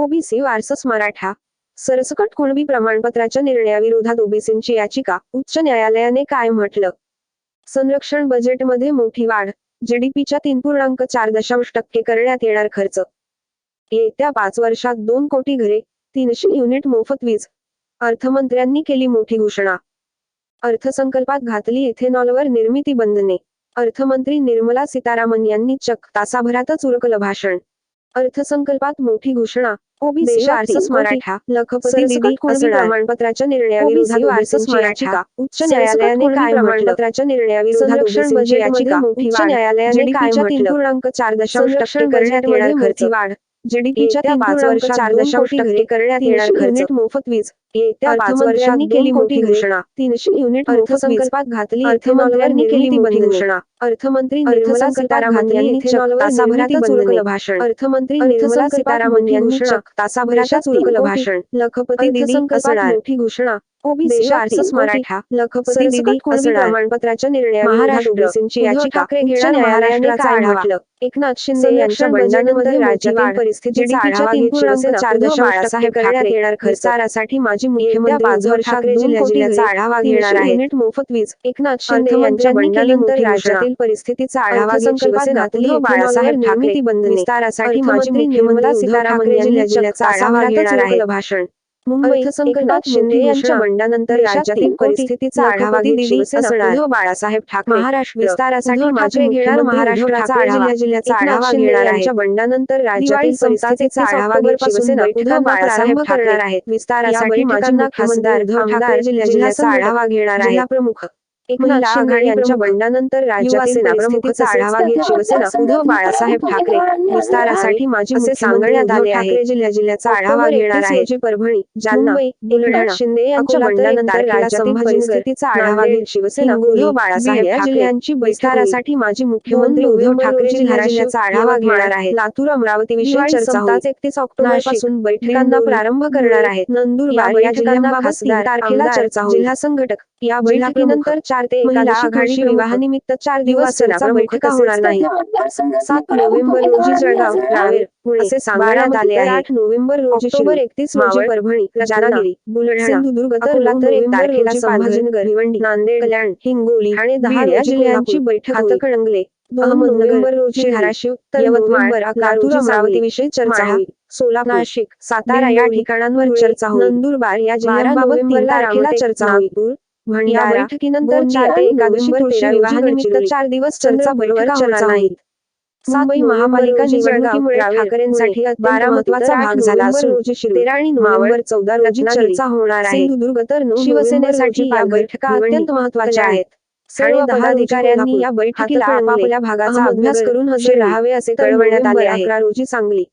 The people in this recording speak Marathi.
OBC versus Maratha. सरसकट कुणबी प्रमाणपत्राच्या निर्णयाविरोधात ओबीसींची याचिका, उच्च न्यायालयाने काय म्हटलं? संरक्षण बजेटमध्ये मोठी वाढ, जीडीपीच्या 3.4% करण्यात येणार खर्च. येत्या 5 वर्षात 2 कोटी घरे, 300 युनिट मोफत वीज. अर्थमंत्र्यांनी केली मोठी घोषणा. अर्थसंकल्पात घातली इथेनॉलवर निर्मिती बंधने. अर्थमंत्री निर्मला सीतारामन यांनी चक्क तासाभरातच उरकलं भाषण. अर्थसंकल्पात मोठी घोषणा. OBC versus Maratha. लखपती दिदी कुणबी प्रमाणपत्राच्या निर्णयाविरोधात ओबीसींची याचिका, उच्च न्यायालयाने काय प्रमाणपत्राच्या निर्णयाविरोधात संरक्षण बजेटमध्ये मोठी वाढ, न्यायालयाने काय म्हटलं? 3.4% करण्यात येणार खर्च. वाढ, जीडीपीच्या 3.4% करण्यात येणार खर्च. मोफत वीज. येत्या 5 वर्षांनी केली मोठी घोषणा. 300 युनिट अर्थसंकल्पात घातली अर्थमंत्र्यांनी केली मोठी घोषणा. अर्थमंत्री निर्मला सीतारामन यांनी इथेनॉलवर तासाभरातच उरकलं भाषण. अर्थमंत्री निर्मला सीतारामन यांनी चक्क तासाभरातच उरकलं भाषण. लखपती दिदी असणार मोठी घोषणा. OBC versus Maratha. लखपती दिदी कुणबी प्रमाणपत्राच्या निर्णयाविरोधात ओबीसींची याचिका, उच्च न्यायालयाने काय म्हटलं? एकनाथ शिंदे यांच्या बंडानंतर राज्यातील परिस्थितीचा आढावा घेत शिवसेना 4.4% करण्यात येणार खर्चासाठी माजी मुख्यमंत्री उद्धव ठाकरे जिल्ह्याचा आढावा घेणार आहेत. मोफत वीज. एकनाथ शिंदे यांच्या बंडानंतर राज्यातील परिस्थितीचा आढावा घेत शिवसेना उद्धव बाळासाहेब ठाकरे विस्तारासाठी माजी मुख्यमंत्री सीतारामन यांनी जिल्ह्याचा आढावा घेणार आहेत. भाषण. मुंबई संकल्पात शिंदे यांच्या बंडानंतर राज्यातील परिस्थितीचा आढावा घेत शिवसेना उद्धव बाळासाहेब ठाकरे महाराष्ट्र विस्तारासाठी माजी घेणार महाराष्ट्राचा आढावा जिल्ह्याचा आढावा घेणार आहे. बंडानंतर राज्यातील परिस्थितीचा आढावा घेत शिवसेना उद्धव बाळासाहेब करणार आहेत. विस्तारासाठी माजी खासदार उद्धव ठाकरे जिल्ह्याचा आढावा घेणार आहे. प्रमुख एकनाथ शिंदे यांच्या बंडानंतर राज्यातील परिस्थितीचा आढावा घेत शिवसेना उद्धव बाळासाहेब ठाकरे विस्तारासाठी माजी असे सांगण्यात आले आहे. जिल्ह्याचा आढावा घेणार आहे. परभणी, जालना, बुलढाणा. शिंदे यांच्या बंडानंतर राज्यातील परिस्थितीचा आढावा घेत शिवसेना उद्धव बाळासाहेब ठाकरे यांची विस्तारासाठी माजी मुख्यमंत्री उद्धव ठाकरे जिल्ह्याचा आढावा घेणार आहे. लातूर अमरावती विषयी चर्चा होईल. 31 ऑक्टोबर पासून बैठकांना प्रारंभ करणार आहेत. नंदुरबार या जिल्ह्यांबाबत 3 तारखेला चर्चा होईल. जिल्हा संघटक या बैठकीनंतर 4 ते 11 आघाडी विवाहानिमित्त 4 दिवस चर्चा बैठका होणार नाही. 7 नोव्हेंबर रोजी जळगाव, रावेर, पुणे असे सांगण्यात आले आहे. 8 नोव्हेंबर रोजी ऑक्टोबर 31 रोजी परभणी, रत्नागिरी, बुलढाणा, सिंधुदुर्ग तर 1 तारखेला संभाजीनगर, भिवंडी, नांदेड, कल्याण, हिंगोली आणि 10 जिल्ह्यांची बैठक हातकणंगले. 2 नोव्हेंबर रोजी धाराशिव, यवतमाळ, लातूर अमरावती विषयी चर्चा होईल. सोलापूर, नाशिक, सातारा या ठिकाणांवर चर्चा होईल. नंदुरबार या जिल्ह्यांबाबत 3 तारखेला चर्चा होईल. या बैठकीनंतर 4 ते 11 रोजी विवाहानिमित्त 4 दिवस चर्चा बैठका होणार नाहीत. मुंबई महापालिका निवडणुकीमुळे ठाकरेंसाठी अत्यंत महत्त्वाचा भाग झाला असून 13 आणि नोव्हेंबर 14 रोजी चर्चा होणार आहे. सिंधुदुर्ग तर शिवसेनेसाठी या बैठका अत्यंत महत्त्वाच्या आहेत. सर्व पदाधिकाऱ्यांनी या बैठकीला आपापल्या भागाचा अभ्यास करून हजर राहावे असे कळवण्यात आले आहे. 11 रोजी सांगली,